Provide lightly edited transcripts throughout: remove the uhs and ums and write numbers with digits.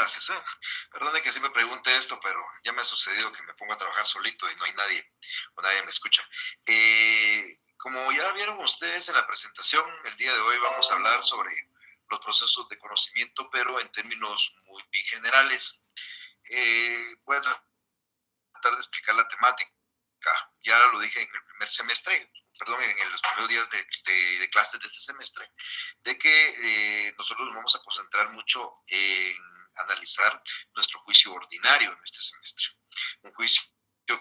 gracias. Perdone que siempre pregunte esto, pero ya me ha sucedido que me pongo a trabajar solito y no hay nadie o nadie me escucha. Como ya vieron ustedes en la presentación, el día de hoy vamos a hablar sobre los procesos de conocimiento, pero en términos muy generales. Voy a tratar de explicar la temática. Ya lo dije en el primer semestre, perdón, en los primeros días de clases de este semestre, de que nosotros nos vamos a concentrar mucho en analizar nuestro juicio ordinario en este semestre. Un juicio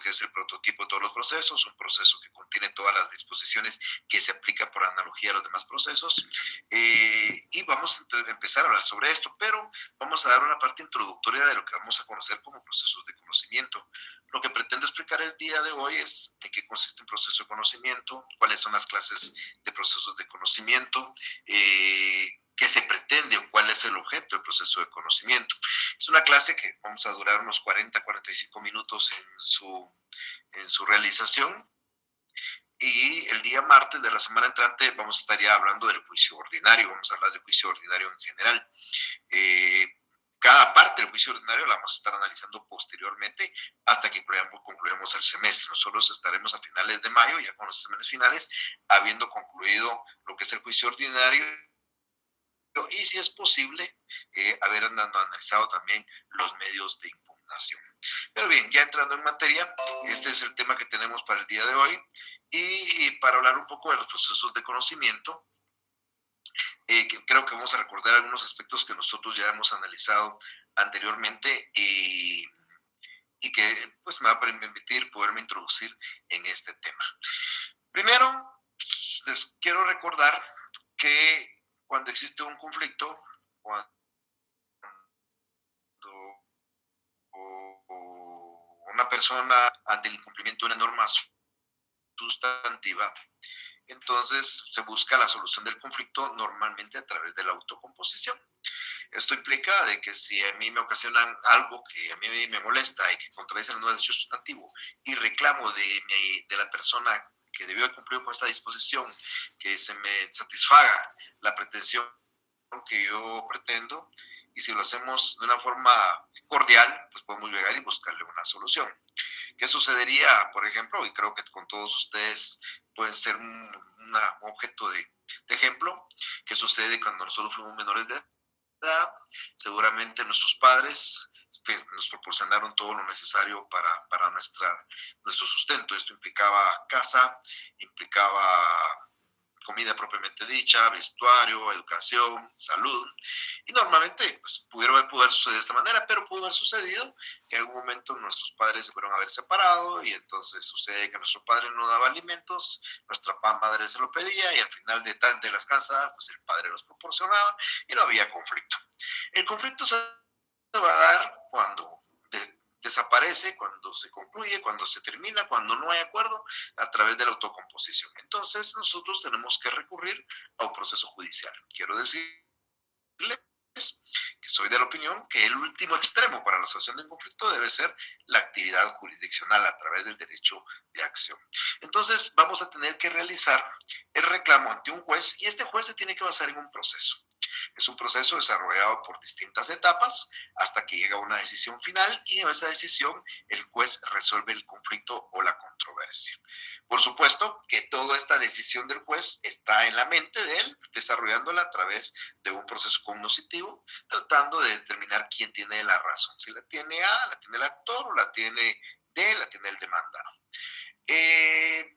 que es el prototipo de todos los procesos, un proceso que contiene todas las disposiciones que se aplican por analogía a los demás procesos. Y vamos a empezar a hablar sobre esto, pero vamos a dar una parte introductoria de lo que vamos a conocer como procesos de conocimiento. Lo que pretendo explicar el día de hoy es en qué consiste un proceso de conocimiento, cuáles son las clases de procesos de conocimiento, qué se pretende o cuál es el objeto del proceso de conocimiento. Es una clase que vamos a durar unos 40-45 minutos en su realización, y el día martes de la semana entrante vamos a estar ya hablando del juicio ordinario, vamos a hablar del juicio ordinario en general. Eh, Cada parte del juicio ordinario la vamos a estar analizando posteriormente hasta que concluyamos el semestre. Nosotros estaremos a finales de mayo, ya con los exámenes finales, habiendo concluido lo que es el juicio ordinario y, si es posible, haber analizado también los medios de impugnación. Pero bien, ya entrando en materia, este es el tema que tenemos para el día de hoy, y para hablar un poco de los procesos de conocimiento, que creo que vamos a recordar algunos aspectos que nosotros ya hemos analizado anteriormente, y que pues me va a permitir poderme introducir en este tema. Primero, les quiero recordar que cuando existe un conflicto, cuando una persona, ante el incumplimiento de una norma sustantiva, entonces se busca la solución del conflicto normalmente a través de la autocomposición. Esto implica de que si a mí me ocasionan algo que a mí me molesta y que contradice el nuevo derecho sustantivo, y reclamo de la persona que debió cumplir con esta disposición que se me satisfaga la pretensión que yo pretendo, y si lo hacemos de una forma cordial, pues podemos llegar y buscarle una solución. ¿Qué sucedería, por ejemplo? Y creo que con todos ustedes pueden ser un objeto de ejemplo. ¿Qué sucede cuando nosotros fuimos menores de edad? Seguramente nuestros padres nos proporcionaron todo lo necesario para nuestro sustento. Esto implicaba casa, implicaba comida propiamente dicha, vestuario, educación, salud. Y normalmente pues, pudo suceder de esta manera, pero pudo haber sucedido que en algún momento nuestros padres se fueron a haber separado, y entonces sucede que nuestro padre no daba alimentos, nuestra madre se lo pedía, y al final de las casas pues el padre los proporcionaba y no había conflicto. El conflicto se va a dar cuando desaparece, cuando se concluye, cuando se termina, cuando no hay acuerdo, a través de la autocomposición. Entonces nosotros tenemos que recurrir a un proceso judicial. Quiero decirles que soy de la opinión que el último extremo para la solución de un conflicto debe ser la actividad jurisdiccional a través del derecho de acción. Entonces vamos a tener que realizar el reclamo ante un juez, y este juez se tiene que basar en un proceso. Es un proceso desarrollado por distintas etapas hasta que llega a una decisión final, y en esa decisión el juez resuelve el conflicto o la controversia. Por supuesto que toda esta decisión del juez está en la mente de él, desarrollándola a través de un proceso cognoscitivo, tratando de determinar quién tiene la razón. Si la tiene A, la tiene el actor, o la tiene D, la tiene el demandado.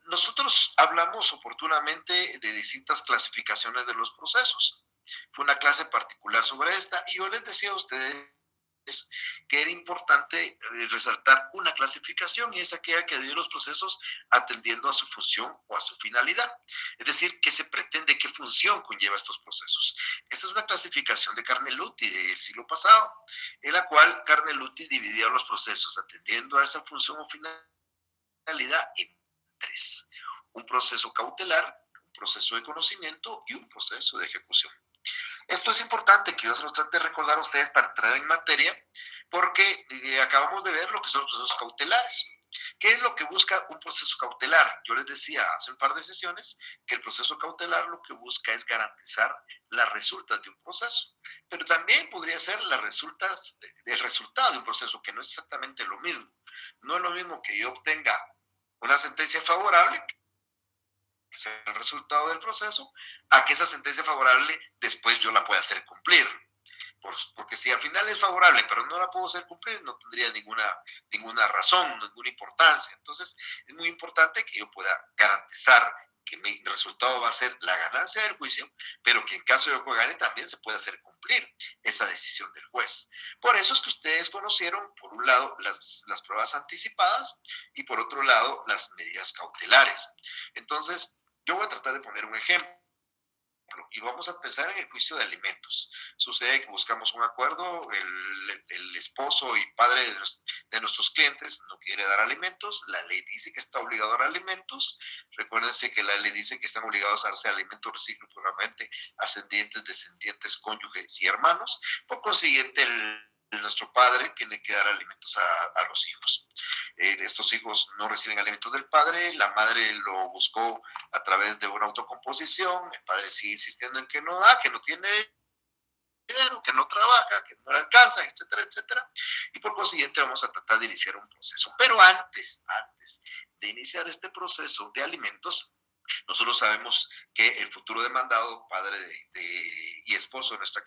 Nosotros hablamos oportunamente de distintas clasificaciones de los procesos. Fue una clase particular sobre esta, y yo les decía a ustedes que era importante resaltar una clasificación, y es aquella que divide los procesos atendiendo a su función o a su finalidad. Es decir, qué se pretende, qué función conlleva estos procesos. Esta es una clasificación de Carnelutti del siglo pasado, en la cual Carnelutti dividía los procesos atendiendo a esa función o finalidad en tres: un proceso cautelar, un proceso de conocimiento y un proceso de ejecución. Esto es importante que yo se los trate de recordar a ustedes para entrar en materia, porque acabamos de ver lo que son los procesos cautelares. ¿Qué es lo que busca un proceso cautelar? Yo les decía hace un par de sesiones que el proceso cautelar lo que busca es garantizar las resultas de un proceso, pero también podría ser las resultas, el resultado de un proceso, que no es exactamente lo mismo. No es lo mismo que yo obtenga una sentencia favorable, que es el resultado del proceso, a que esa sentencia favorable después yo la pueda hacer cumplir. Porque si al final es favorable, pero no la puedo hacer cumplir, no tendría ninguna razón, ninguna importancia. Entonces, es muy importante que yo pueda garantizar que mi resultado va a ser la ganancia del juicio, pero que en caso de que gane también se pueda hacer cumplir esa decisión del juez. Por eso es que ustedes conocieron, por un lado, las pruebas anticipadas y por otro lado, las medidas cautelares. Entonces, yo voy a tratar de poner un ejemplo y vamos a empezar en el juicio de alimentos. Sucede que buscamos un acuerdo, el esposo y padre de nuestros clientes no quiere dar alimentos, la ley dice que está obligado a dar alimentos, recuérdense que la ley dice que están obligados a darse alimentos recíprocamente ascendientes, descendientes, cónyuges y hermanos, por consiguiente nuestro padre tiene que dar alimentos a los hijos. Estos hijos no reciben alimentos del padre, la madre lo buscó a través de una autocomposición, el padre sigue insistiendo en que no da, que no tiene dinero, que no trabaja, que no le alcanza, etcétera, etcétera. Y por consiguiente vamos a tratar de iniciar un proceso. Pero antes de iniciar este proceso de alimentos, nosotros sabemos que el futuro demandado, padre y esposo de nuestros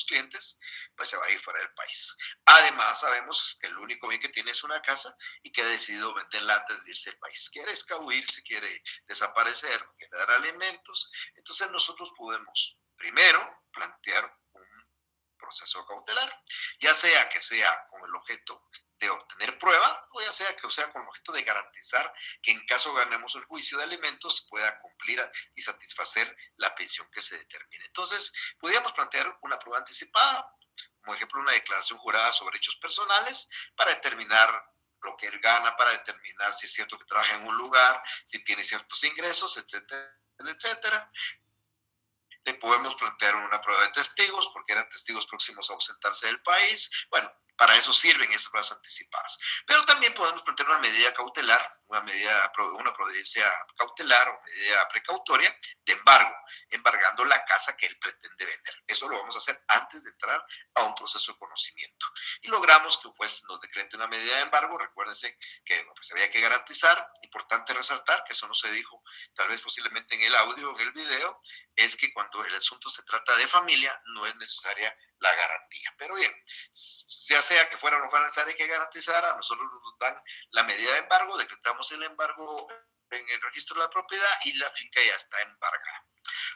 clientes, pues se va a ir fuera del país. Además, sabemos que el único bien que tiene es una casa y que ha decidido venderla antes de irse del país. Quiere escabuirse, quiere desaparecer, no quiere dar alimentos. Entonces nosotros podemos primero plantear un proceso cautelar, ya sea que sea con el objeto de obtener prueba, o ya sea que sea con el objeto de garantizar que en caso ganemos el juicio de alimentos pueda cumplir y satisfacer la pensión que se determine. Entonces, podríamos plantear una prueba anticipada, como ejemplo una declaración jurada sobre hechos personales, para determinar lo que él gana, para determinar si es cierto que trabaja en un lugar, si tiene ciertos ingresos, etcétera, etcétera. Le podemos plantear una prueba de testigos, porque eran testigos próximos a ausentarse del país. Bueno, para eso sirven esas pruebas anticipadas. Pero también podemos plantear una medida cautelar, una providencia cautelar o medida precautoria de embargo, embargando la casa que él pretende vender. Eso lo vamos a hacer antes de entrar a un proceso de conocimiento. Y logramos que el juez nos decrete una medida de embargo. Recuérdense que pues, había que garantizar, importante resaltar, que eso no se dijo tal vez posiblemente en el audio o en el video, es que cuando el asunto se trata de familia no es necesaria la garantía. Pero bien, ya sea que fuera o no fuera necesaria que garantizara, a nosotros nos dan la medida de embargo, decretamos el embargo en el registro de la propiedad y la finca ya está embargada.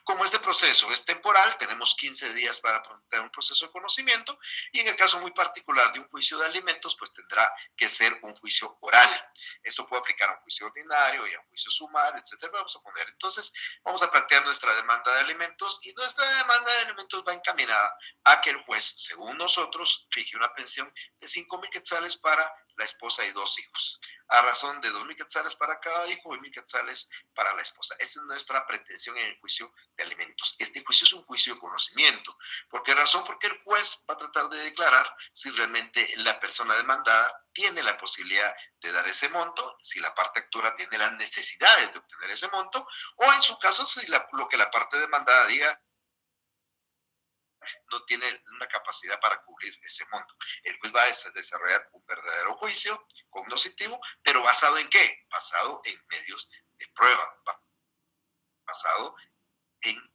Como este proceso es temporal, tenemos 15 días para presentar un proceso de conocimiento y en el caso muy particular de un juicio de alimentos, pues tendrá que ser un juicio oral. Esto puede aplicar a un juicio ordinario y a un juicio sumario, etcétera. Vamos a poner, entonces, vamos a plantear nuestra demanda de alimentos y nuestra demanda de alimentos va encaminada a que el juez, según nosotros, fije una pensión de 5,000 quetzales para la esposa y 2 hijos, a razón de 2,000 quetzales para cada hijo y 1,000 quetzales para la esposa. Esa es nuestra pretensión en el juicio de alimentos. Este juicio es un juicio de conocimiento. ¿Por qué razón? Porque el juez va a tratar de declarar si realmente la persona demandada tiene la posibilidad de dar ese monto, si la parte actora tiene las necesidades de obtener ese monto, o en su caso, si lo que la parte demandada diga no tiene una capacidad para cubrir ese monto. El juez va a desarrollar un verdadero juicio cognoscitivo, pero ¿basado en qué? Basado en medios de prueba, basado en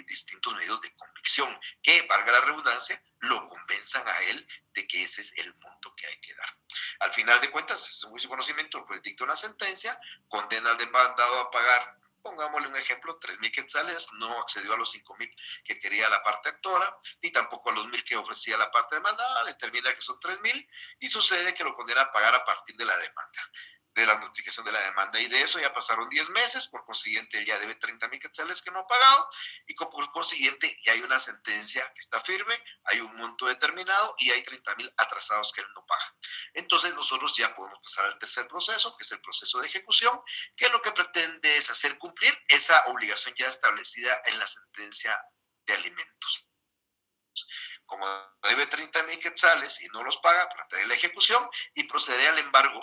distintos medios de convicción, que, valga la redundancia, lo convenzan a él de que ese es el monto que hay que dar. Al final de cuentas, es un juicio de conocimiento, el juez dicta una sentencia, condena al demandado a pagar, pongámosle un ejemplo, 3,000 quetzales, no accedió a los 5,000 que quería la parte actora, ni tampoco a los 1,000 que ofrecía la parte demandada, determina que son 3,000 y sucede que lo condena a pagar a partir de la demanda, de la notificación de la demanda, y de eso ya pasaron 10 meses, por consiguiente él ya debe 30,000 quetzales que no ha pagado, y por consiguiente ya hay una sentencia que está firme, hay un monto determinado y hay 30,000 atrasados que él no paga. Entonces nosotros ya podemos pasar al tercer proceso, que es el proceso de ejecución, que lo que pretende es hacer cumplir esa obligación ya establecida en la sentencia de alimentos. Como debe 30,000 quetzales y no los paga, plantearé la ejecución y procederé al embargo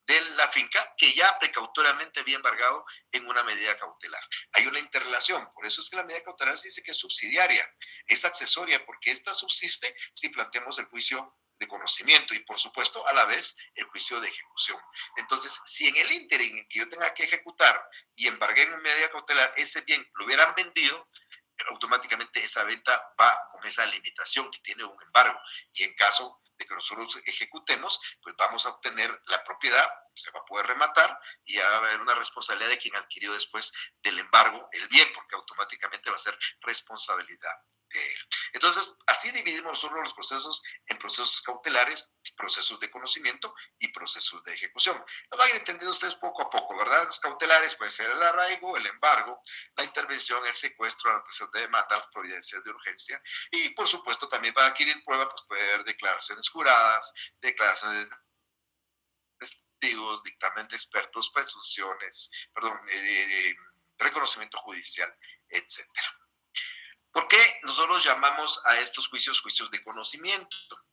de la finca que ya precautoriamente había embargado en una medida cautelar. Hay una interrelación, por eso es que la medida cautelar se dice que es subsidiaria, es accesoria, porque esta subsiste si planteamos el juicio de conocimiento y, por supuesto, a la vez el juicio de ejecución. Entonces, si en el ínterin en que yo tenga que ejecutar y embargué en medida cautelar ese bien lo hubieran vendido, automáticamente esa venta va con esa limitación que tiene un embargo. Y en caso de que nosotros ejecutemos, pues vamos a obtener la propiedad, se va a poder rematar y va a haber una responsabilidad de quien adquirió después del embargo el bien, porque automáticamente va a ser responsabilidad de él. Entonces, así dividimos nosotros los procesos en procesos cautelares, procesos de conocimiento y procesos de ejecución. Lo van a ir entendiendo ustedes poco a poco, ¿verdad? Los cautelares pueden ser el arraigo, el embargo, la intervención, el secuestro, la notación de demanda, las providencias de urgencia y, por supuesto, también para adquirir prueba, pues puede haber declaraciones juradas, declaraciones de testigos, dictamen de expertos, presunciones, perdón, reconocimiento judicial, etcétera. ¿Por qué nosotros llamamos a estos juicios juicios de conocimiento?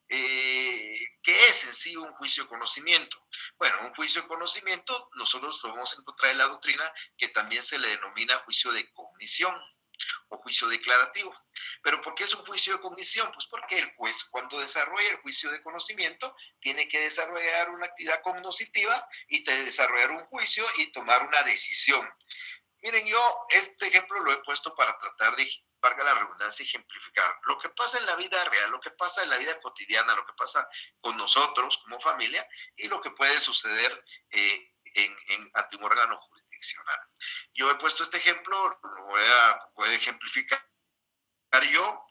¿Qué es en sí un juicio de conocimiento? Bueno, un juicio de conocimiento nosotros lo vamos a encontrar en la doctrina que también se le denomina juicio de cognición o juicio declarativo. ¿Pero por qué es un juicio de cognición? Pues porque el juez cuando desarrolla el juicio de conocimiento tiene que desarrollar una actividad cognoscitiva y desarrollar un juicio y tomar una decisión. Miren, yo este ejemplo lo he puesto para tratar de, valga la redundancia, ejemplificar lo que pasa en la vida real, lo que pasa en la vida cotidiana, lo que pasa con nosotros como familia y lo que puede suceder ante un órgano jurisdiccional. Yo he puesto este ejemplo, lo voy a ejemplificar yo.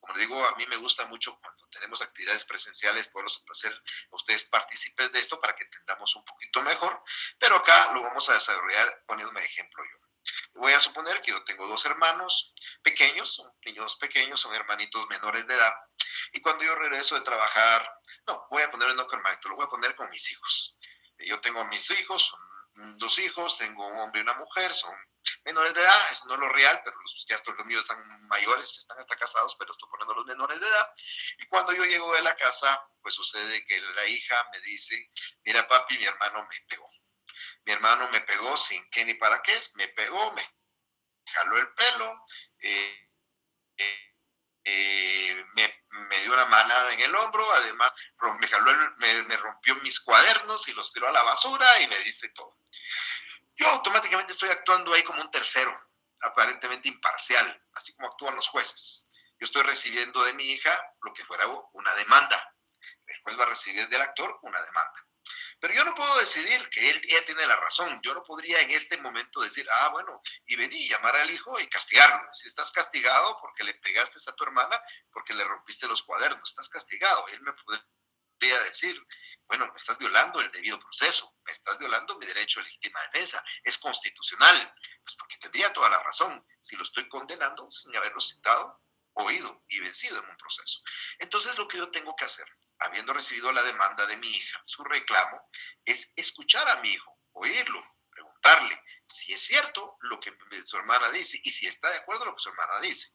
Como digo, a mí me gusta mucho cuando tenemos actividades presenciales poderlos hacer a ustedes partícipes de esto para que entendamos un poquito mejor, pero acá lo vamos a desarrollar poniéndome de ejemplo yo. Voy a suponer que yo tengo dos hermanos pequeños, son niños pequeños, son hermanitos menores de edad, y cuando yo regreso de trabajar, no, voy a ponerlo no con hermanito, lo voy a poner con mis hijos. Yo tengo a mis hijos, son dos hijos, tengo un hombre y una mujer, son menores de edad, eso no es lo real, pero ya los míos están mayores, están hasta casados, pero estoy poniendo los menores de edad. Y cuando yo llego de la casa, pues sucede que la hija me dice, mira papi, mi hermano me pegó. Mi hermano me pegó sin qué ni para qué, me pegó, me jaló el pelo, eh, me dio una manada en el hombro, además me rompió mis cuadernos y los tiró a la basura y me dice todo. Yo automáticamente estoy actuando ahí como un tercero, aparentemente imparcial, así como actúan los jueces. Yo estoy recibiendo de mi hija lo que fuera una demanda. El juez va a recibir del actor una demanda. Pero yo no puedo decidir que ella tiene la razón. Yo no podría en este momento decir, bueno, y vení, llamar al hijo y castigarlo. Si estás castigado porque le pegaste a tu hermana, porque le rompiste los cuadernos, estás castigado. Él me podría decir, bueno, me estás violando el debido proceso, me estás violando mi derecho a legítima defensa, es constitucional, pues porque tendría toda la razón si lo estoy condenando sin haberlo citado, oído y vencido en un proceso. Entonces lo que yo tengo que hacer, habiendo recibido la demanda de mi hija, su reclamo, es escuchar a mi hijo, oírlo, preguntarle si es cierto lo que su hermana dice y si está de acuerdo con lo que su hermana dice.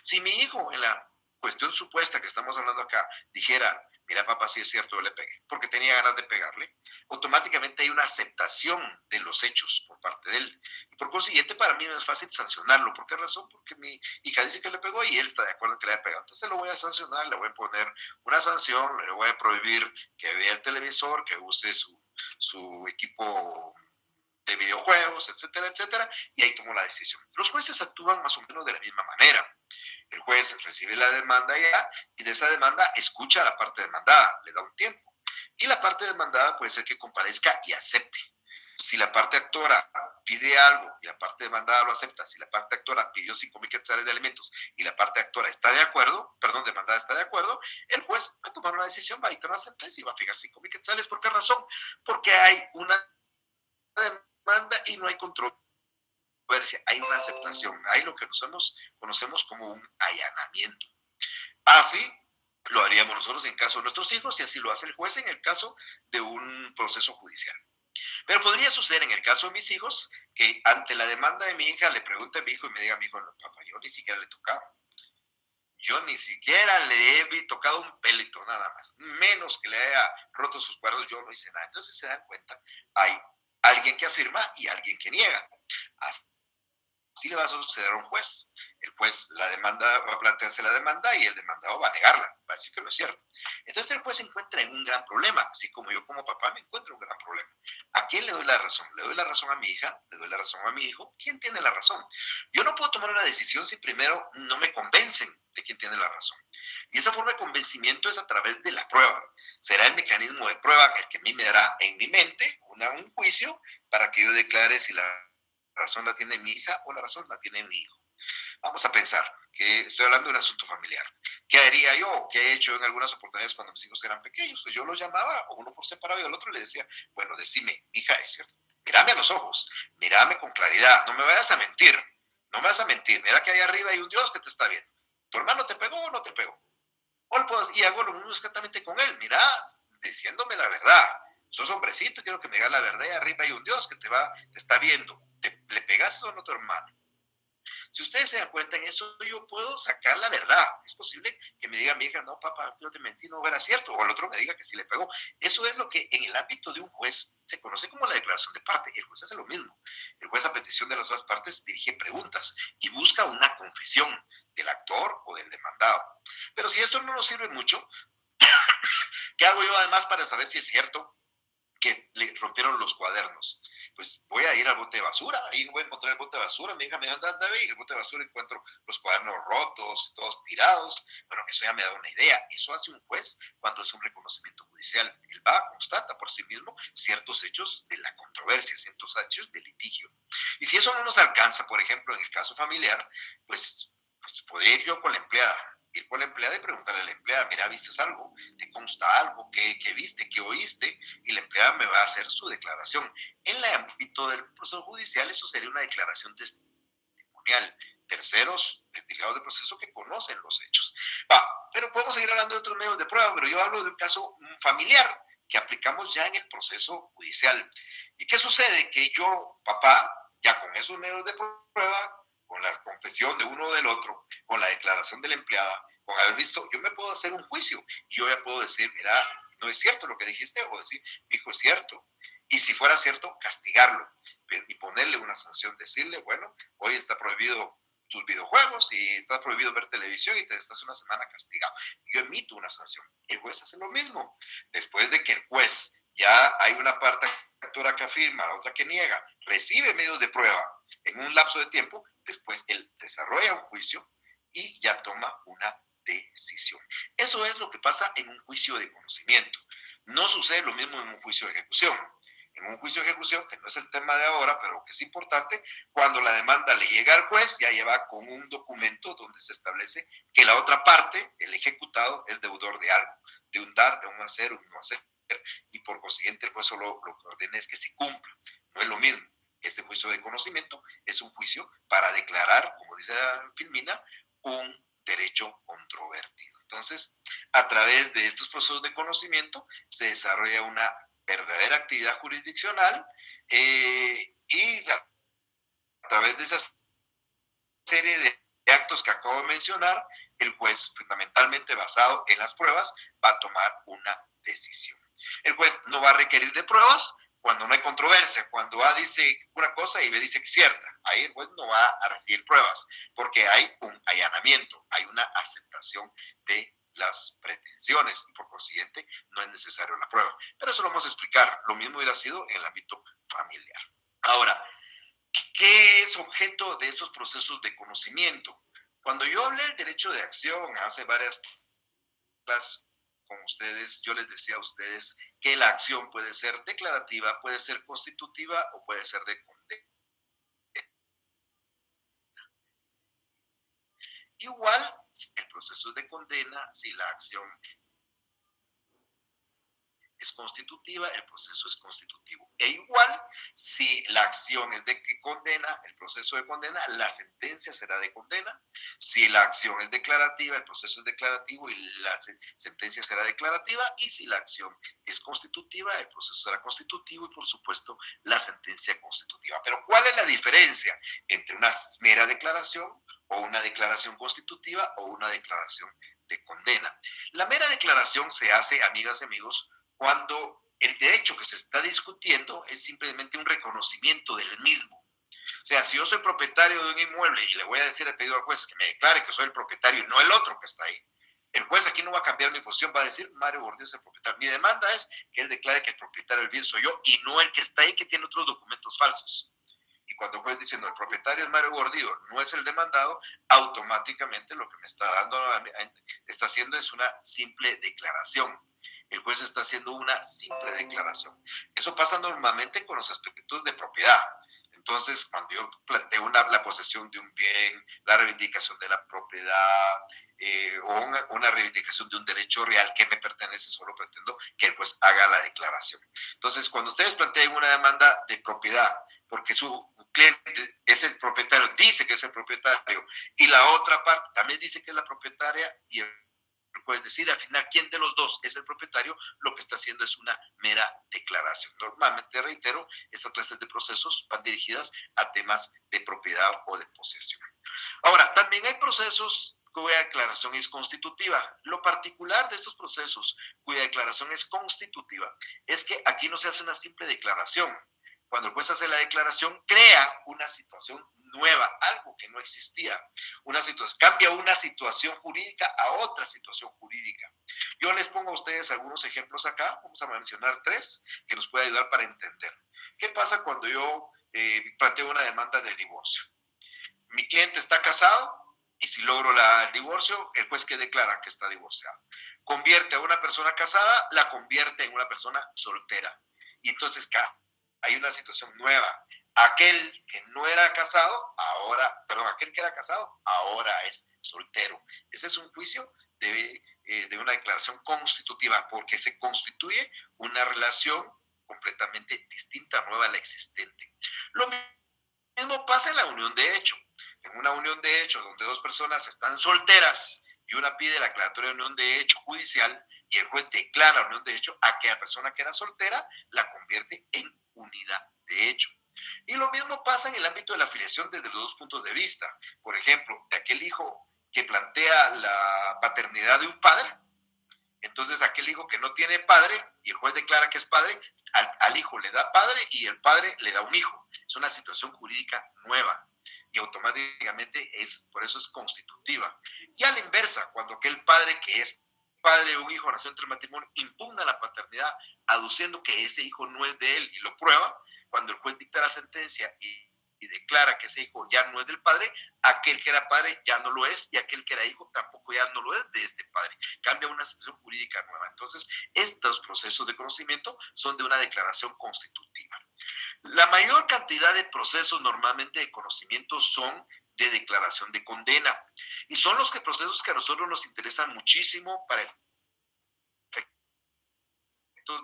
Si mi hijo en la cuestión supuesta que estamos hablando acá dijera, mira papá, sí es cierto, yo le pegué, porque tenía ganas de pegarle, automáticamente hay una aceptación de los hechos por parte de él. Y por consiguiente, para mí no es fácil sancionarlo. ¿Por qué razón? Porque mi hija dice que le pegó y él está de acuerdo en que le haya pegado. Entonces lo voy a sancionar, le voy a poner una sanción, le voy a prohibir que vea el televisor, que use su equipo de videojuegos, etcétera, etcétera, y ahí tomó la decisión. Los jueces actúan más o menos de la misma manera. El juez recibe la demanda ya y de esa demanda escucha a la parte demandada, le da un tiempo. Y la parte demandada puede ser que comparezca y acepte. Si la parte actora pide algo y la parte demandada lo acepta, si la parte actora pidió 5,000 quetzales de alimentos y la parte actora está de acuerdo, perdón, demandada está de acuerdo, el juez va a tomar una decisión, va a dictar una sentencia y va a fijar 5,000 quetzales. ¿Por qué razón? Porque hay una demanda y no hay controversia, hay una aceptación, hay lo que nosotros conocemos como un allanamiento. Así lo haríamos nosotros en caso de nuestros hijos y así lo hace el juez en el caso de un proceso judicial. Pero podría suceder en el caso de mis hijos que ante la demanda de mi hija le pregunte a mi hijo y me diga a mi hijo, no, papá, yo ni siquiera le tocaba. yo ni siquiera le he tocado un pelito, nada más, menos que le haya roto sus cuerdos, yo no hice nada. Entonces se dan cuenta, hay alguien que afirma y alguien que niega. Así le va a suceder a un juez. El juez la demanda, va a plantearse la demanda y el demandado va a negarla, va a decir que no es cierto. Entonces el juez se encuentra en un gran problema, así como yo como papá me encuentro en un gran problema. ¿A quién le doy la razón? ¿Le doy la razón a mi hija? ¿Le doy la razón a mi hijo? ¿Quién tiene la razón? Yo no puedo tomar una decisión si primero no me convencen de quién tiene la razón. Y esa forma de convencimiento es a través de la prueba. Será el mecanismo de prueba el que a mí me dará en mi mente un juicio para que yo declare si la razón la tiene mi hija o la razón la tiene mi hijo. Vamos a pensar que estoy hablando de un asunto familiar. ¿Qué haría yo? ¿Qué he hecho en algunas oportunidades cuando mis hijos eran pequeños? Pues yo los llamaba, uno por separado y al otro le decía, bueno, decime, hija, es cierto, mírame a los ojos, mírame con claridad, no me vayas a mentir, no me vas a mentir, mira que ahí arriba hay un Dios que te está viendo. ¿Tu hermano te pegó o no te pegó? Y hago lo mismo exactamente con él, mira, diciéndome la verdad. Sos hombrecito, quiero que me digas la verdad y arriba hay un Dios que te está viendo. ¿Le pegaste o no a tu hermano? Si ustedes se dan cuenta en eso, yo puedo sacar la verdad. Es posible que me diga mi hija, no, papá, yo te mentí, no era cierto. O el otro me diga que sí le pegó. Eso es lo que en el ámbito de un juez se conoce como la declaración de parte. El juez hace lo mismo. El juez, a petición de las dos partes, dirige preguntas y busca una confesión del actor o del demandado. Pero si esto no nos sirve mucho, ¿qué hago yo además para saber si es cierto que le rompieron los cuadernos? Pues voy a ir al bote de basura, ahí voy a encontrar el bote de basura, mi hija me dijo, anda, ve, y en el bote de basura encuentro los cuadernos rotos, todos tirados. Bueno, eso ya me da una idea. Eso hace un juez cuando es un reconocimiento judicial. Él va, constata por sí mismo ciertos hechos de la controversia, ciertos hechos de litigio. Y si eso no nos alcanza, por ejemplo, en el caso familiar, pues podría ir yo con la empleada, ir con la empleada y preguntarle a la empleada, mira, ¿viste algo? ¿Te consta algo? ¿Qué viste? ¿Qué oíste? Y la empleada me va a hacer su declaración. En el ámbito del proceso judicial, eso sería una declaración testimonial. Terceros, delegados de proceso que conocen los hechos. Pero podemos seguir hablando de otros medios de prueba, pero yo hablo de un caso familiar que aplicamos ya en el proceso judicial. ¿Y qué sucede? Que yo, papá, ya con esos medios de prueba, con la confesión de uno o del otro, con la declaración de la empleada, con haber visto, yo me puedo hacer un juicio y yo ya puedo decir, mira, no es cierto lo que dijiste, o decir, hijo, es cierto. Y si fuera cierto, castigarlo y ponerle una sanción, decirle, bueno, hoy está prohibido tus videojuegos y está prohibido ver televisión y te estás una semana castigado. Yo emito una sanción. El juez hace lo mismo. Después de que el juez ya hay una parte actora que afirma, la otra que niega, recibe medios de prueba en un lapso de tiempo, después él desarrolla un juicio y ya toma una decisión. Eso es lo que pasa en un juicio de conocimiento. No sucede lo mismo en un juicio de ejecución. En un juicio de ejecución, que no es el tema de ahora, pero que es importante, cuando la demanda le llega al juez, ya lleva con un documento donde se establece que la otra parte, el ejecutado, es deudor de algo, de un dar, de un hacer, un no hacer, y por consiguiente el juez solo lo que ordena es que se cumpla. No es lo mismo. Este juicio de conocimiento es un juicio para declarar, como dice Filmina, un derecho controvertido. Entonces, a través de estos procesos de conocimiento se desarrolla una verdadera actividad jurisdiccional y a través de esa serie de actos que acabo de mencionar, el juez, fundamentalmente basado en las pruebas, va a tomar una decisión. El juez no va a requerir de pruebas cuando no hay controversia, cuando A dice una cosa y B dice que es cierta. Ahí el juez no va a recibir pruebas porque hay un allanamiento, hay una aceptación de las pretensiones y por consiguiente no es necesario la prueba. Pero eso lo vamos a explicar. Lo mismo hubiera sido en el ámbito familiar. Ahora, ¿qué es objeto de estos procesos de conocimiento? Cuando yo hablé del derecho de acción hace varias clases con ustedes, yo les decía a ustedes que la acción puede ser declarativa, puede ser constitutiva o puede ser de condena. Igual, el proceso de condena, si la acción es constitutiva, el proceso es constitutivo. E igual, si la acción es de que condena, el proceso de condena, la sentencia será de condena. Si la acción es declarativa, el proceso es declarativo y la sentencia será declarativa. Y si la acción es constitutiva, el proceso será constitutivo y, por supuesto, la sentencia constitutiva. Pero ¿cuál es la diferencia entre una mera declaración o una declaración constitutiva o una declaración de condena? La mera declaración se hace, amigas y amigos, cuando el derecho que se está discutiendo es simplemente un reconocimiento del mismo. O sea, si yo soy propietario de un inmueble y le voy a decir al pedido al juez que me declare que soy el propietario y no el otro que está ahí, el juez aquí no va a cambiar mi posición, va a decir, Mario Gordillo es el propietario. Mi demanda es que él declare que el propietario del bien soy yo y no el que está ahí que tiene otros documentos falsos. Y cuando el juez dice, no, el propietario es Mario Gordillo, no es el demandado, automáticamente lo que me está dando, está haciendo es una simple declaración. El juez está haciendo una simple declaración. Eso pasa normalmente con los aspectos de propiedad. Entonces, cuando yo planteo la posesión de un bien, la reivindicación de la propiedad o una reivindicación de un derecho real que me pertenece, solo pretendo que el juez haga la declaración. Entonces, cuando ustedes planteen una demanda de propiedad, porque su cliente es el propietario, dice que es el propietario, y la otra parte también dice que es la propietaria, y el juez decide al final quién de los dos es el propietario, lo que está haciendo es una mera declaración. Normalmente, reitero, estas clases de procesos van dirigidas a temas de propiedad o de posesión. Ahora, también hay procesos cuya declaración es constitutiva. Lo particular de estos procesos cuya declaración es constitutiva es que aquí no se hace una simple declaración. Cuando el juez hace la declaración, crea una situación nueva, algo que no existía. Cambia una situación jurídica a otra situación jurídica. Yo les pongo a ustedes algunos ejemplos acá, vamos a mencionar 3 que nos puede ayudar para entender. ¿Qué pasa cuando yo planteo una demanda de divorcio? Mi cliente está casado y si logro el divorcio, el juez que declara que está divorciado. Convierte a una persona casada, la convierte en una persona soltera. Y entonces hay una situación nueva. Aquel que no era casado, aquel que era casado, ahora es soltero. Ese es un juicio de una declaración constitutiva, porque se constituye una relación completamente distinta, nueva a la existente. Lo mismo pasa en la unión de hecho. En una unión de hecho donde 2 personas están solteras y una pide la aclaratoria de unión de hecho judicial y el juez declara la unión de hecho, aquella persona que era soltera la convierte en unidad de hecho. Y lo mismo pasa en el ámbito de la afiliación desde los 2 puntos de vista. Por ejemplo, de aquel hijo que plantea la paternidad de un padre, entonces aquel hijo que no tiene padre y el juez declara que es padre, al hijo le da padre y el padre le da un hijo. Es una situación jurídica nueva y automáticamente por eso es constitutiva. Y a la inversa, cuando aquel padre que es padre de un hijo nació entre el matrimonio impugna la paternidad aduciendo que ese hijo no es de él y lo prueba, cuando el juez dicta la sentencia y declara que ese hijo ya no es del padre, aquel que era padre ya no lo es y aquel que era hijo tampoco ya no lo es de este padre. Cambia una situación jurídica nueva. Entonces, estos procesos de conocimiento son de una declaración constitutiva. La mayor cantidad de procesos normalmente de conocimiento son de declaración de condena y son los procesos que a nosotros nos interesan muchísimo para efectos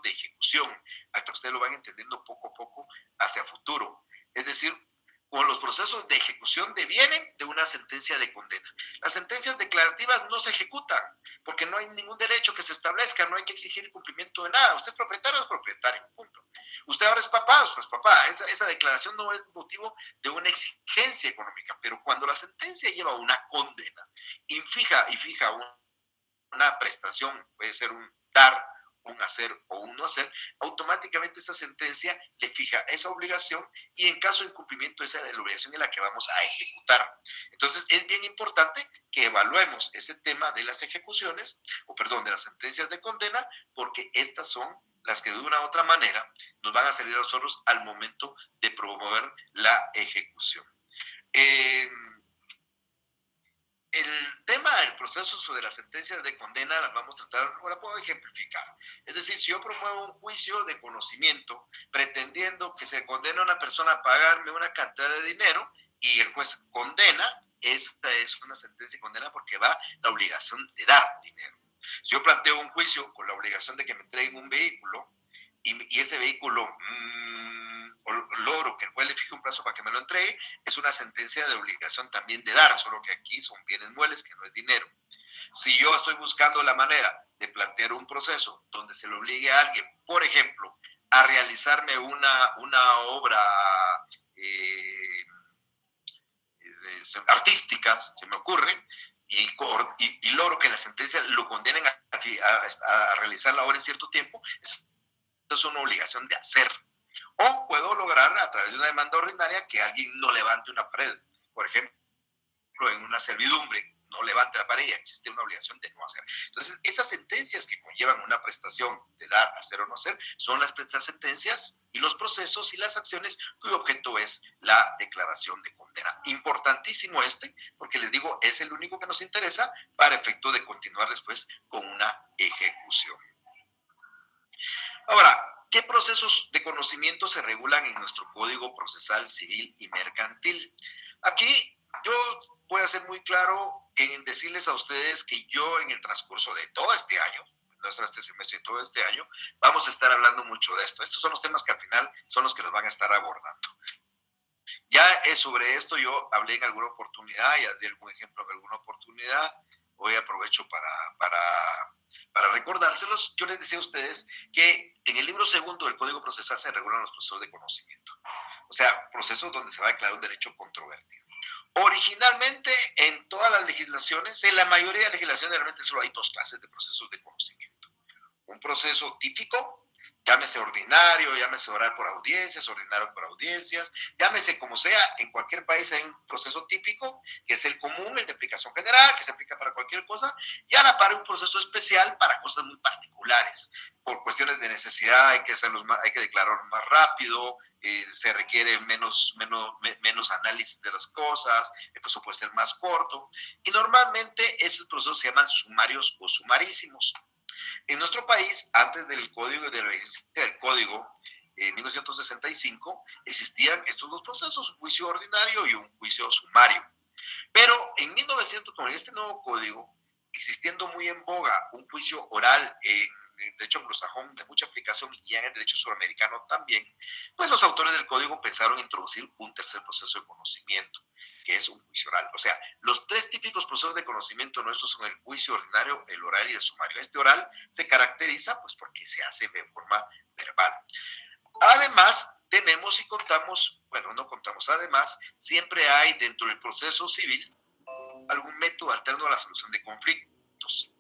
de ejecución. Hasta ustedes lo van entendiendo poco a poco hacia futuro. Es decir, con los procesos de ejecución devienen de una sentencia de condena. Las sentencias declarativas no se ejecutan porque no hay ningún derecho que se establezca, no hay que exigir el cumplimiento de nada. Usted es propietario o es propietario, punto. Usted ahora es papá, pues papá. Esa declaración no es motivo de una exigencia económica, pero cuando la sentencia lleva una condena y fija una prestación, puede ser un dar, un hacer o un no hacer, automáticamente esta sentencia le fija esa obligación y en caso de incumplimiento esa es la obligación en la que vamos a ejecutar. Entonces es bien importante que evaluemos ese tema de las ejecuciones, de las sentencias de condena, porque estas son las que de una u otra manera nos van a servir a nosotros al momento de promover la ejecución. El tema del proceso de las sentencias de condena las vamos a tratar, ahora puedo ejemplificar. Es decir, si yo promuevo un juicio de conocimiento pretendiendo que se condene a una persona a pagarme una cantidad de dinero y el juez condena, esta es una sentencia de condena porque va la obligación de dar dinero. Si yo planteo un juicio con la obligación de que me entreguen un vehículo y ese vehículo logro que el juez le fije un plazo para que me lo entregue, es una sentencia de obligación también de dar, solo que aquí son bienes muebles, que no es dinero. Si yo estoy buscando la manera de plantear un proceso donde se le obligue a alguien, por ejemplo, a realizarme una obra eh, artísticas, se me ocurre, y logro que la sentencia lo condenen a realizar la obra en cierto tiempo, eso es una obligación de hacer. O puedo lograr a través de una demanda ordinaria que alguien no levante una pared. Por ejemplo, en una servidumbre, no levante la pared, existe una obligación de no hacer. Entonces, esas sentencias que conllevan una prestación de dar, hacer o no hacer, son las sentencias y los procesos y las acciones cuyo objeto es la declaración de condena. Importantísimo porque les digo, es el único que nos interesa para efecto de continuar después con una ejecución. Ahora, ¿qué procesos de conocimiento se regulan en nuestro Código Procesal Civil y Mercantil? Aquí yo voy a ser muy claro en decirles a ustedes que yo en el transcurso de todo este año, este semestre y todo este año, vamos a estar hablando mucho de esto. Estos son los temas que al final son los que nos van a estar abordando. Ya sobre esto yo hablé en alguna oportunidad, ya di algún ejemplo en alguna oportunidad. Hoy aprovecho para recordárselos. Yo les decía a ustedes que en el libro segundo del Código Procesal se regulan los procesos de conocimiento. O sea, procesos donde se va a declarar un derecho controvertido. Originalmente, en todas las legislaciones, en la mayoría de legislaciones, realmente solo hay dos clases de procesos de conocimiento. Un proceso típico, llámese ordinario, llámese oral por audiencias, ordinario por audiencias, llámese como sea, en cualquier país hay un proceso típico, que es el común, el de aplicación general, que se aplica para cualquier cosa, y a la par un proceso especial para cosas muy particulares. Por cuestiones de necesidad hay que declararlo más rápido, se requiere menos análisis de las cosas, el proceso puede ser más corto, y normalmente esos procesos se llaman sumarios o sumarísimos. En nuestro país, antes del código, de la existencia del código, en 1965, existían estos dos procesos, un juicio ordinario y un juicio sumario. Pero en 1900, con este nuevo código, existiendo muy en boga un juicio oral en derecho anglosajón de mucha aplicación y en el derecho suramericano también, pues los autores del código pensaron introducir un tercer proceso de conocimiento, que es un juicio oral. O sea, los tres típicos procesos de conocimiento nuestros son el juicio ordinario, el oral y el sumario. Este oral se caracteriza pues porque se hace de forma verbal. Además, tenemos y contamos, bueno, no contamos, además, siempre hay dentro del proceso civil algún método alterno a la solución de conflictos.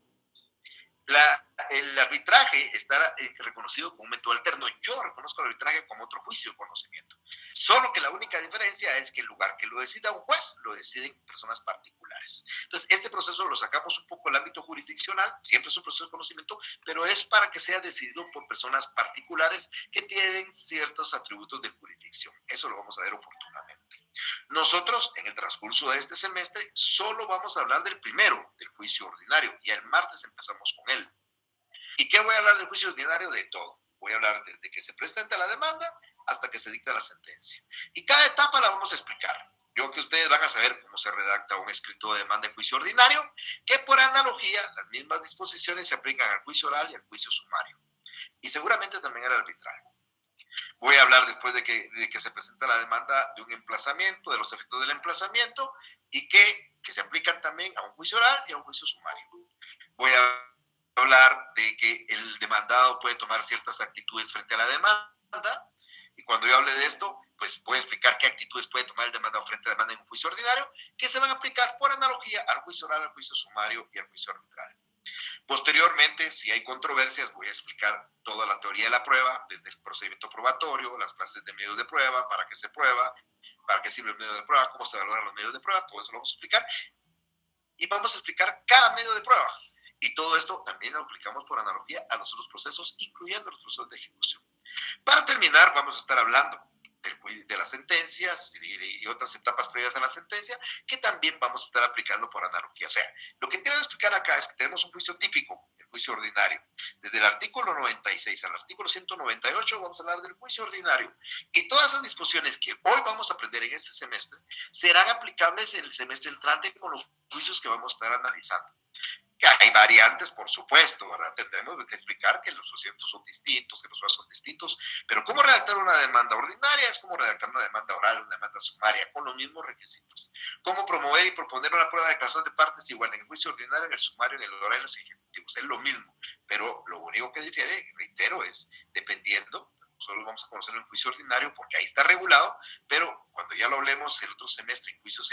El arbitraje está reconocido como un método alterno. Yo reconozco el arbitraje como otro juicio de conocimiento. Solo que la única diferencia es que en lugar que lo decida un juez, lo deciden personas particulares. Entonces, este proceso lo sacamos un poco del ámbito jurisdiccional, siempre es un proceso de conocimiento, pero es para que sea decidido por personas particulares que tienen ciertos atributos de jurisdicción. Eso lo vamos a ver oportunamente. Nosotros, en el transcurso de este semestre, solo vamos a hablar del primero, del juicio ordinario, y el martes empezamos con él. ¿Y qué voy a hablar del juicio ordinario? De todo. Voy a hablar desde que se presenta la demanda hasta que se dicta la sentencia. Y cada etapa la vamos a explicar. Yo que ustedes van a saber cómo se redacta un escrito de demanda de juicio ordinario, que por analogía las mismas disposiciones se aplican al juicio oral y al juicio sumario. Y seguramente también al arbitral. Voy a hablar después de que se presenta la demanda de un emplazamiento, de los efectos del emplazamiento y que se aplican también a un juicio oral y a un juicio sumario. Voy a hablar de que el demandado puede tomar ciertas actitudes frente a la demanda y cuando yo hable de esto, pues voy a explicar qué actitudes puede tomar el demandado frente a la demanda en un juicio ordinario que se van a aplicar por analogía al juicio oral, al juicio sumario y al juicio arbitral. Posteriormente, si hay controversias, voy a explicar toda la teoría de la prueba, desde el procedimiento probatorio, las clases de medios de prueba, para qué se prueba, para qué sirve el medio de prueba, cómo se valoran los medios de prueba, todo eso lo vamos a explicar. Y vamos a explicar cada medio de prueba. Y todo esto también lo aplicamos por analogía a los otros procesos, incluyendo los procesos de ejecución. Para terminar, vamos a estar hablando de las sentencias y otras etapas previas a la sentencia que también vamos a estar aplicando por analogía. O sea, lo que quiero explicar acá es que tenemos un juicio típico, el juicio ordinario. Desde el artículo 96 al artículo 198 vamos a hablar del juicio ordinario y todas esas disposiciones que hoy vamos a aprender en este semestre serán aplicables en el semestre entrante con los juicios que vamos a estar analizando. Que hay variantes, por supuesto, ¿verdad? Tendremos que explicar que los sujetos son distintos, que los plazos son distintos, pero ¿cómo redactar una demanda ordinaria? Es como redactar una demanda oral, una demanda sumaria, con los mismos requisitos. ¿Cómo promover y proponer una prueba de declaración de partes igual en el juicio ordinario, en el sumario, en el oral, en los ejecutivos? Es lo mismo, pero lo único que difiere, reitero, es dependiendo. Nosotros vamos a conocerlo en juicio ordinario porque ahí está regulado, pero cuando ya lo hablemos el otro semestre en juicios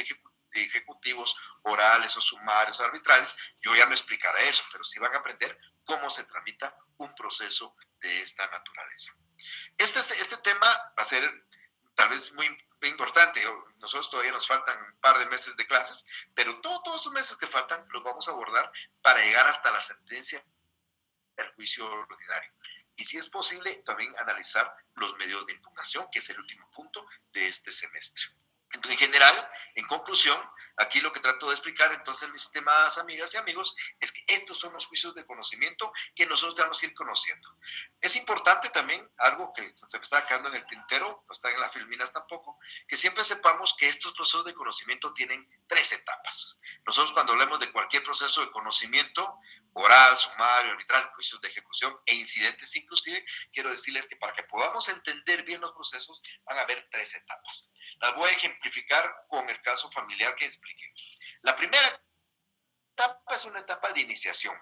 ejecutivos, orales o sumarios, arbitrales, yo ya me explicaré eso, pero sí van a aprender cómo se tramita un proceso de esta naturaleza. Este tema va a ser tal vez muy importante. Nosotros todavía nos faltan un par de meses de clases, pero todos esos meses que faltan los vamos a abordar para llegar hasta la sentencia del juicio ordinario. Y si es posible, también analizar los medios de impugnación, que es el último punto de este semestre. En general, en conclusión, aquí lo que trato de explicar, entonces, mis estimadas amigas y amigos, es que estos son los juicios de conocimiento que nosotros tenemos que ir conociendo. Es importante también, algo que se me está quedando en el tintero, no está en las filminas tampoco, que siempre sepamos que estos procesos de conocimiento tienen 3 etapas. Nosotros cuando hablamos de cualquier proceso de conocimiento, oral, sumario, arbitral, juicios de ejecución e incidentes inclusive, quiero decirles que para que podamos entender bien los procesos van a haber 3 etapas. Las voy a ejemplificar con el caso familiar que expliqué. La primera etapa es una etapa de iniciación.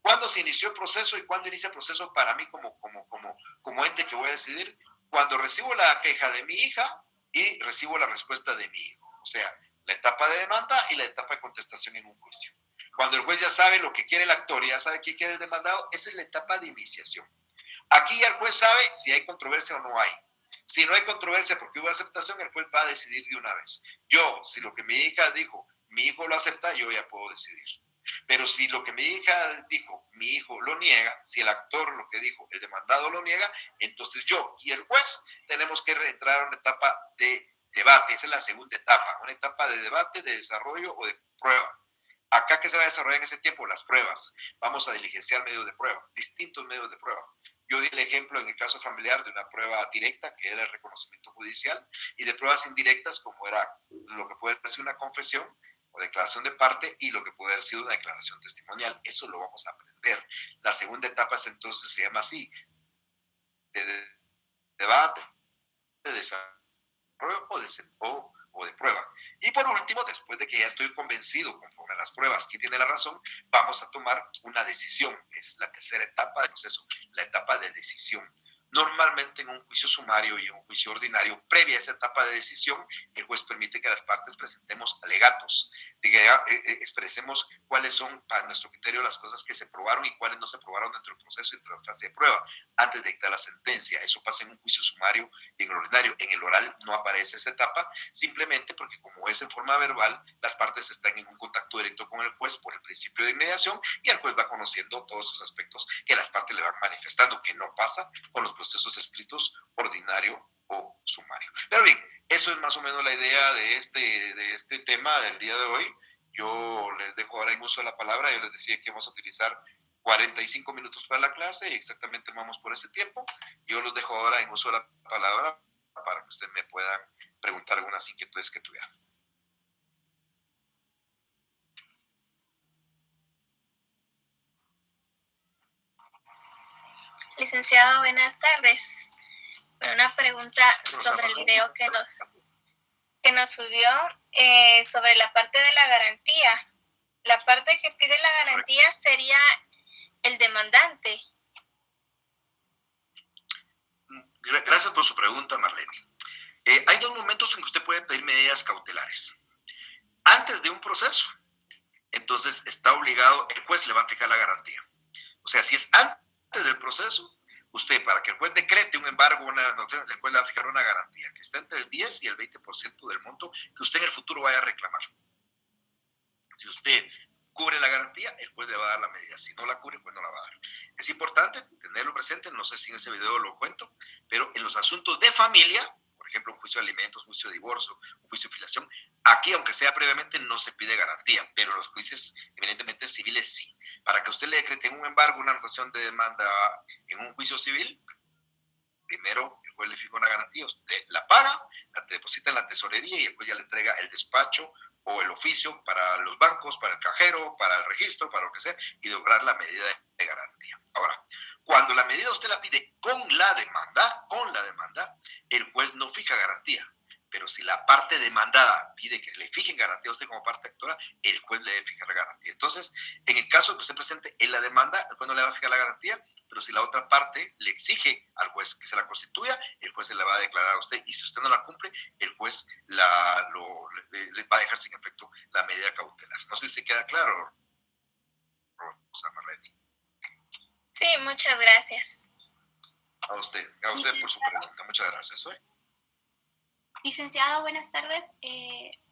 ¿Cuándo se inició el proceso y cuándo inicia el proceso para mí como ente que voy a decidir? Cuando recibo la queja de mi hija y recibo la respuesta de mi hijo. O sea, la etapa de demanda y la etapa de contestación en un juicio. Cuando el juez ya sabe lo que quiere el actor y ya sabe qué quiere el demandado, esa es la etapa de iniciación. Aquí ya el juez sabe si hay controversia o no hay. Si no hay controversia porque hubo aceptación, el juez va a decidir de una vez. Yo, si lo que mi hija dijo, mi hijo lo acepta, yo ya puedo decidir. Pero si lo que mi hija dijo, mi hijo lo niega, si el actor lo que dijo, el demandado lo niega, entonces yo y el juez tenemos que entrar a una etapa de debate. Esa es la segunda etapa, una etapa de debate, de desarrollo o de prueba. Acá, ¿qué se va a desarrollar en ese tiempo? Las pruebas. Vamos a diligenciar medios de prueba, distintos medios de prueba. Yo di el ejemplo en el caso familiar de una prueba directa, que era el reconocimiento judicial, y de pruebas indirectas, como era lo que puede ser una confesión o declaración de parte y lo que puede haber sido una declaración testimonial. Eso lo vamos a aprender. La segunda etapa entonces se llama así, de debate, de desarrollo o de prueba. Y por último, después de que ya estoy convencido conforme a las pruebas quién tiene la razón, vamos a tomar una decisión. Es la tercera etapa del proceso, la etapa de decisión. Normalmente en un juicio sumario y en un juicio ordinario, previa a esa etapa de decisión, el juez permite que las partes presentemos alegatos, de que expresemos cuáles son, para nuestro criterio, las cosas que se probaron y cuáles no se probaron dentro del proceso y dentro de la fase de prueba, antes de dictar la sentencia. Eso pasa en un juicio sumario y en el ordinario. En el oral no aparece esa etapa, simplemente porque como es en forma verbal, las partes están en un contacto directo con el juez por el principio de inmediación y el juez va conociendo todos esos aspectos que las partes le van manifestando, que no pasa con los procesos escritos ordinario o sumario. Pero bien, eso es más o menos la idea de este tema del día de hoy. Yo les dejo ahora en uso de la palabra. Yo les decía que vamos a utilizar 45 minutos para la clase y exactamente vamos por ese tiempo. Yo los dejo ahora en uso de la palabra para que ustedes me puedan preguntar algunas inquietudes que tuvieran. Licenciado, buenas tardes. Bueno, una pregunta sobre el video que nos subió sobre la parte de la garantía. La parte que pide la garantía sería el demandante. Gracias por su pregunta, Marlene. Hay 2 momentos en que usted puede pedir medidas cautelares. Antes de un proceso, entonces está obligado, el juez le va a fijar la garantía. O sea, si es antes del proceso, usted, para que el juez decrete un embargo, el juez le va a fijar una garantía que está entre el 10 y el 20% del monto que usted en el futuro vaya a reclamar. Si usted cubre la garantía, el juez le va a dar la medida. Si no la cubre, el juez no la va a dar. Es importante tenerlo presente, no sé si en ese video lo cuento, pero en los asuntos de familia, por ejemplo, un juicio de alimentos, un juicio de divorcio, un juicio de filiación, aquí, aunque sea previamente, no se pide garantía, pero los juicios evidentemente civiles sí. Para que usted le decrete un embargo, una anotación de demanda en un juicio civil, primero el juez le fija una garantía, usted la paga, la deposita en la tesorería y el juez ya le entrega el despacho o el oficio para los bancos, para el cajero, para el registro, para lo que sea, y lograr la medida de garantía. Ahora, cuando la medida usted la pide con la demanda, el juez no fija garantía. Pero si la parte demandada pide que le fijen garantía a usted como parte actora, el juez le debe fijar la garantía. Entonces, en el caso que usted presente en la demanda, el juez no le va a fijar la garantía, pero si la otra parte le exige al juez que se la constituya, el juez se la va a declarar a usted, y si usted no la cumple, el juez le va a dejar sin efecto la medida cautelar. No sé si queda claro, Rosa Marlene. Sí, muchas gracias. A usted por su pregunta. Muchas gracias. Licenciado, buenas tardes.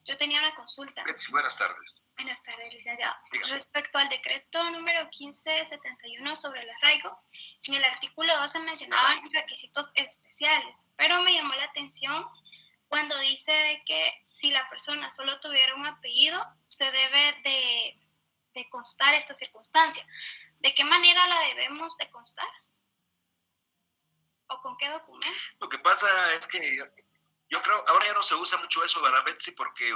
Yo tenía una consulta. Betsy, buenas tardes. Buenas tardes, licenciado. Dígame. Respecto al decreto número 1571 sobre el arraigo, en el artículo 2 se mencionaban requisitos especiales, pero me llamó la atención cuando dice de que si la persona solo tuviera un apellido, se debe de constar esta circunstancia. ¿De qué manera la debemos de constar? ¿O con qué documento? Lo que pasa es que yo creo, ahora ya no se usa mucho eso, ¿verdad, Betsy? Porque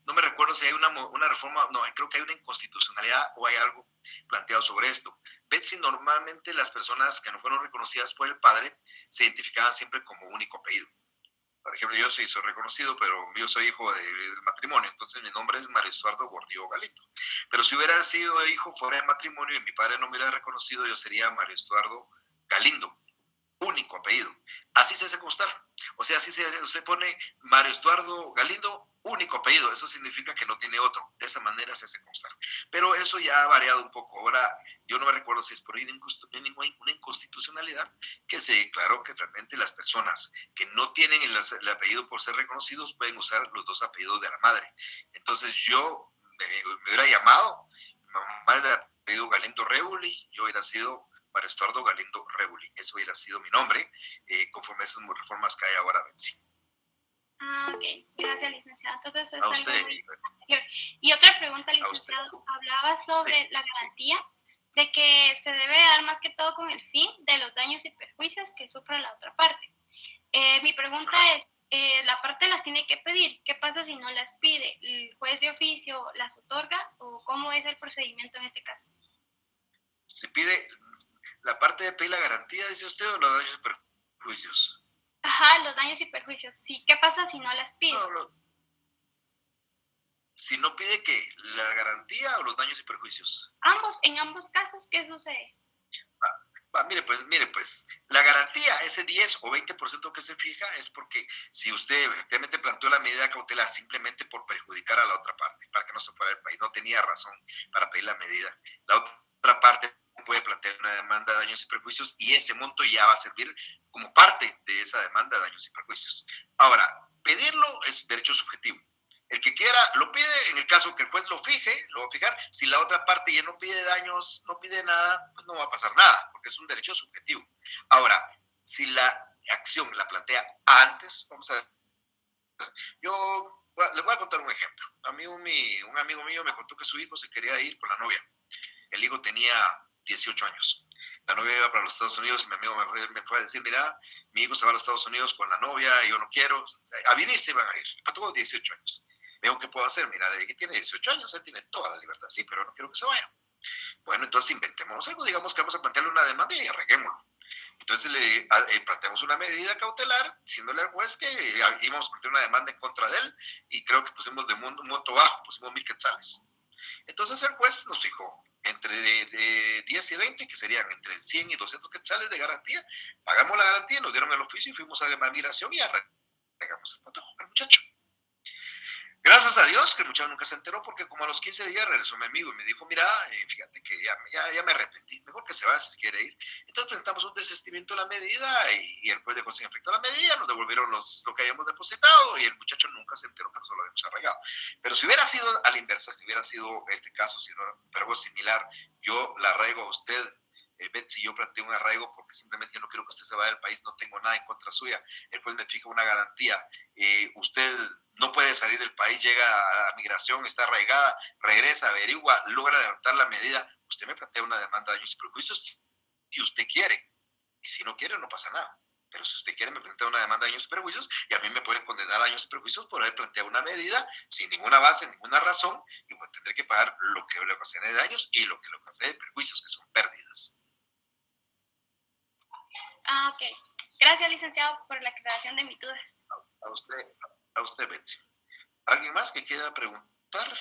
no me recuerdo si hay una reforma, no, creo que hay una inconstitucionalidad o hay algo planteado sobre esto. Betsy, normalmente las personas que no fueron reconocidas por el padre se identificaban siempre como único apellido. Por ejemplo, yo sí soy reconocido, pero yo soy hijo de matrimonio, entonces mi nombre es Mario Estuardo Gordillo Galindo. Pero si hubiera sido hijo fuera de matrimonio y mi padre no me hubiera reconocido, yo sería Mario Estuardo Galindo, único apellido. Así se hace constar. O sea, así usted pone Mario Estuardo Galindo, único apellido. Eso significa que no tiene otro. De esa manera se hace constar. Pero eso ya ha variado un poco. Ahora, yo no me recuerdo si es por una inconstitucionalidad que se declaró que realmente las personas que no tienen el apellido por ser reconocidos pueden usar los dos apellidos de la madre. Entonces yo me hubiera llamado, mi mamá es de apellido Galindo Rebuli, yo hubiera sido Mario Estuardo Galindo Rebuli. Eso hubiera sido mi nombre, conforme a esas reformas que hay ahora, Betsy. Ok. Gracias, licenciado. Entonces, es a usted. Y otra pregunta, licenciado. Hablaba sobre la garantía de que se debe dar más que todo con el fin de los daños y perjuicios que sufre la otra parte. Mi pregunta es, ¿la parte las tiene que pedir? ¿Qué pasa si no las pide? ¿El juez de oficio las otorga o cómo es el procedimiento en este caso? Se pide la parte de pedir la garantía, dice usted, o los daños y perjuicios. Ajá, los daños y perjuicios. Sí, ¿qué pasa si no las pide? Si no pide, ¿qué? ¿La garantía o los daños y perjuicios? Ambos, en ambos casos, ¿qué sucede? Mire pues, la garantía, ese 10 o 20% que se fija, es porque si usted efectivamente planteó la medida cautelar simplemente por perjudicar a la otra parte, para que no se fuera del país, no tenía razón para pedir la medida, la otra parte puede plantear una demanda de daños y perjuicios y ese monto ya va a servir como parte de esa demanda de daños y perjuicios. Ahora, pedirlo es derecho subjetivo. El que quiera lo pide, en el caso que el juez lo va a fijar. Si la otra parte ya no pide daños, no pide nada, pues no va a pasar nada, porque es un derecho subjetivo. Ahora, si la acción la plantea antes, vamos a ver, les voy a contar un ejemplo. A mí un amigo mío me contó que su hijo se quería ir con la novia. El hijo tenía 18 años. La novia iba para los Estados Unidos y mi amigo me fue a decir, mira, mi hijo se va a los Estados Unidos con la novia y yo no quiero. A vivir se iban a ir. Para todos 18 años. Me dijo, ¿qué puedo hacer? Mira, le dije, tiene 18 años, él tiene toda la libertad. Sí, pero no quiero que se vaya. Bueno, entonces inventémonos algo, digamos que vamos a plantearle una demanda y arreguémoslo. Entonces le planteamos una medida cautelar, diciéndole al juez que íbamos a plantear una demanda en contra de él y creo que pusimos de un monto bajo, pusimos 1,000 quetzales. Entonces el juez nos fijó entre de 10 y 20, que serían entre 100 y 200 quetzales de garantía. Pagamos la garantía, nos dieron el oficio y fuimos a la migración y arreglamos el patojo al muchacho. Gracias a Dios que el muchacho nunca se enteró, porque como a los 15 días regresó mi amigo y me dijo, mira, fíjate que ya me arrepentí, mejor que se vaya si quiere ir. Entonces presentamos un desistimiento de la medida y el juez dejó sin efecto la medida, nos devolvieron lo que habíamos depositado y el muchacho nunca se enteró que nosotros lo habíamos arraigado. Pero si hubiera sido a la inversa, si hubiera sido este caso, si no, pero algo similar, yo la arraigo a usted, Betsy, yo planteo un arraigo porque simplemente yo no quiero que usted se vaya del país, no tengo nada en contra suya, el juez me fija una garantía, usted no puede salir del país, llega a la migración, está arraigada, regresa, averigua, logra levantar la medida, usted me plantea una demanda de daños y perjuicios si usted quiere, y si no quiere no pasa nada. Pero si usted quiere, me presenta una demanda de daños y perjuicios y a mí me pueden condenar a daños y perjuicios por haber planteado una medida sin ninguna base, ninguna razón, y pues tendré que pagar lo que le ocasione de daños y lo que le ocasione de perjuicios, que son pérdidas. Ok. Gracias, licenciado, por la aclaración de mi duda. A usted, Betsy. ¿Alguien más que quiera preguntar?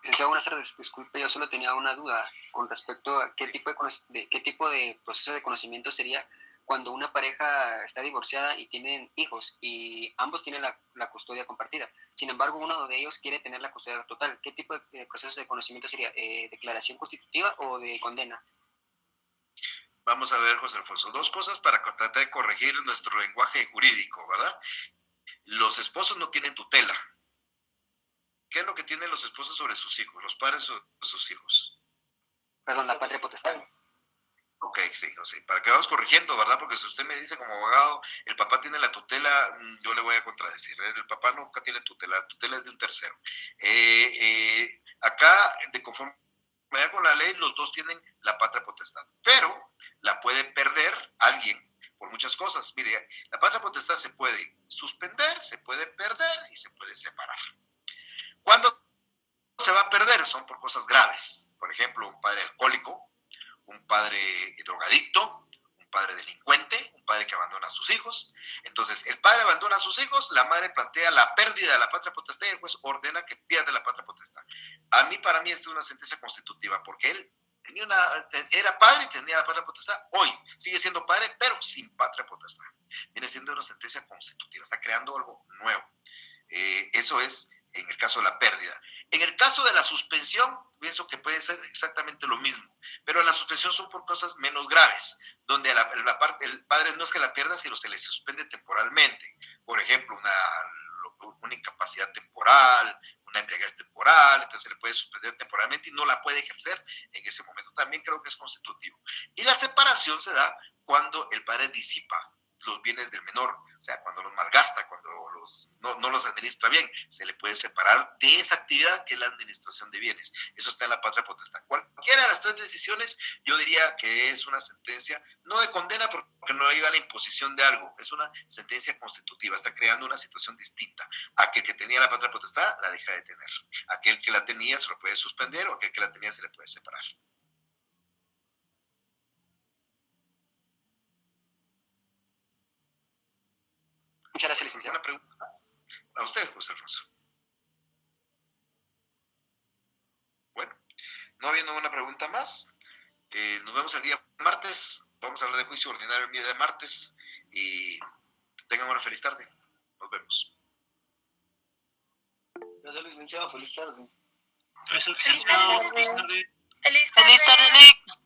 Licenciado, buenas tardes. Disculpe, yo solo tenía una duda con respecto a qué tipo de proceso de conocimiento sería cuando una pareja está divorciada y tienen hijos y ambos tienen la custodia compartida. Sin embargo, uno de ellos quiere tener la custodia total. ¿Qué tipo de proceso de conocimiento sería? ¿Declaración constitutiva o de condena? Vamos a ver, José Alfonso, dos cosas para tratar de corregir nuestro lenguaje jurídico, ¿verdad? Los esposos no tienen tutela. ¿Qué es lo que tienen los esposos sobre sus hijos, los padres sobre sus hijos? Perdón, la patria potestad. Ok, sí, para que vamos corrigiendo, ¿verdad? Porque si usted me dice como abogado, el papá tiene la tutela, yo le voy a contradecir. El papá nunca tiene tutela, la tutela es de un tercero. Acá, de conforme con la ley, los dos tienen la patria potestad, pero la puede perder alguien por muchas cosas. Mire, la patria potestad se puede suspender, se puede perder y se puede separar. ¿Cuándo se va a perder? Son por cosas graves. Por ejemplo, un padre alcohólico, un padre drogadicto, un padre delincuente, un padre que abandona a sus hijos. Entonces, el padre abandona a sus hijos, la madre plantea la pérdida de la patria potestad y el juez ordena que pierda la patria potestad. Para mí, esta es una sentencia constitutiva, porque él era padre y tenía la patria potestad. Hoy sigue siendo padre, pero sin patria potestad. Viene siendo una sentencia constitutiva, está creando algo nuevo. Eso es en el caso de la pérdida. En el caso de la suspensión, pienso que puede ser exactamente lo mismo, pero la suspensión son por cosas menos graves, donde el padre no es que la pierda, sino se le suspende temporalmente. Por ejemplo, una incapacidad temporal, una embriaguez temporal, entonces se le puede suspender temporalmente y no la puede ejercer en ese momento. También creo que es constitutivo. Y la separación se da cuando el padre disipa los bienes del menor, o sea, cuando los malgasta, cuando no los administra bien, se le puede separar de esa actividad que es la administración de bienes. Eso está en la patria potestad. Cualquiera de las tres decisiones, yo diría que es una sentencia, no de condena porque no iba a la imposición de algo, es una sentencia constitutiva, está creando una situación distinta. Aquel que tenía la patria potestad la deja de tener. Aquel que la tenía se lo puede suspender o aquel que la tenía se le puede separar. Muchas gracias, licenciado. Una pregunta más. A usted, José Alfonso. Bueno, no habiendo una pregunta más, nos vemos el día martes. Vamos a hablar de juicio ordinario el día de martes y tengan una feliz tarde. Nos vemos. Gracias, licenciado. Feliz tarde. Feliz tarde. Feliz tarde, Nick.